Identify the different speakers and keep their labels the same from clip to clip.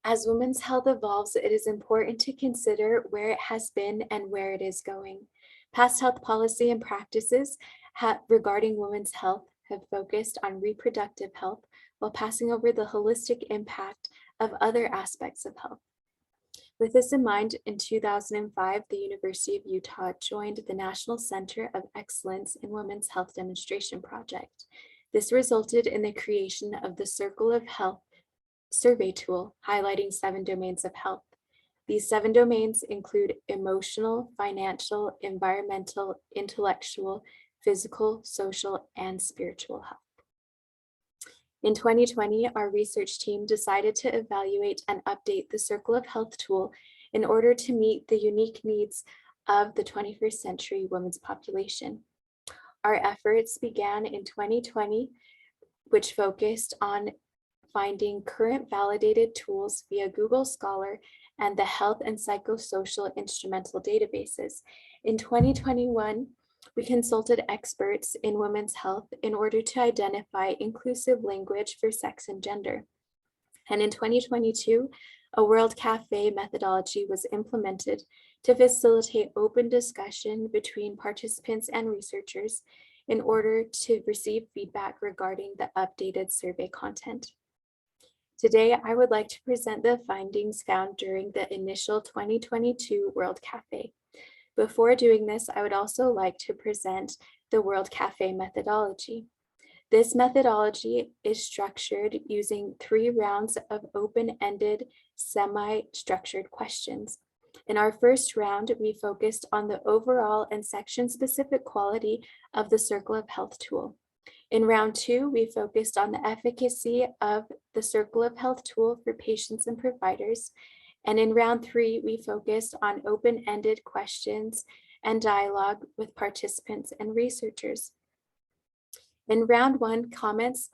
Speaker 1: As women's health evolves, it is important to consider where it has been and where it is going. Past health policy and practices regarding women's health have focused on reproductive health while passing over the holistic impact of other aspects of health. With this in mind, in 2005, the University of Utah joined the National Center of Excellence in Women's Health Demonstration Project. This resulted in the creation of the Circle of Health survey tool, highlighting 7 domains of health. These 7 domains include emotional, financial, environmental, intellectual, physical, social, and spiritual health. In 2020, our research team decided to evaluate and update the Circle of Health tool in order to meet the unique needs of the 21st century women's population. Our efforts began in 2020, which focused on finding current validated tools via Google Scholar and the health and psychosocial instrumental databases. In 2021, we consulted experts in women's health in order to identify inclusive language for sex and gender. And in 2022, a World Cafe methodology was implemented to facilitate open discussion between participants and researchers in order to receive feedback regarding the updated survey content. Today, I would like to present the findings found during the initial 2022 World Cafe. Before doing this, I would also like to present the World Cafe methodology. This methodology is structured using 3 rounds of open-ended, semi-structured questions. In our first round, we focused on the overall and section-specific quality of the Circle of Health tool. In round 2, we focused on the efficacy of the Circle of Health tool for patients and providers. And in round 3, we focused on open-ended questions and dialogue with participants and researchers. In round 1, comments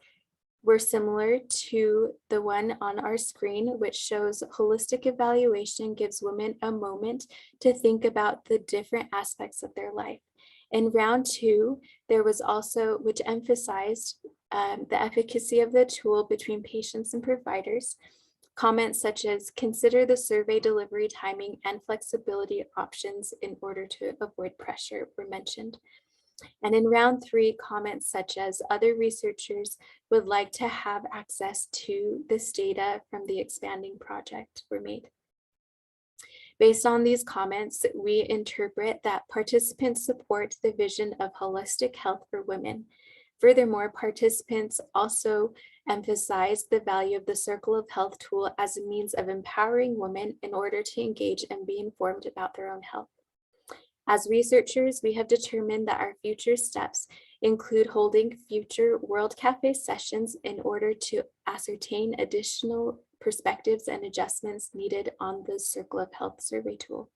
Speaker 1: were similar to the one on our screen, which shows holistic evaluation gives women a moment to think about the different aspects of their life. In round 2, there was also, which emphasized the efficacy of the tool between patients and providers. Comments such as consider the survey delivery timing and flexibility options in order to avoid pressure were mentioned. And in round 3, comments such as other researchers would like to have access to this data from the expanding project were made. Based on these comments, we interpret that participants support the vision of holistic health for women. Furthermore, participants also emphasize the value of the Circle of Health tool as a means of empowering women in order to engage and be informed about their own health. As researchers, we have determined that our future steps include holding future World Cafe sessions in order to ascertain additional perspectives and adjustments needed on the Circle of Health survey tool.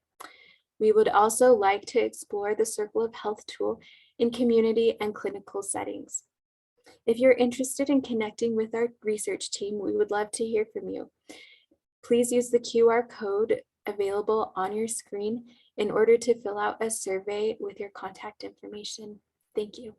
Speaker 1: We would also like to explore the Circle of Health tool in community and clinical settings. If you're interested in connecting with our research team, we would love to hear from you. Please use the QR code available on your screen in order to fill out a survey with your contact information. Thank you.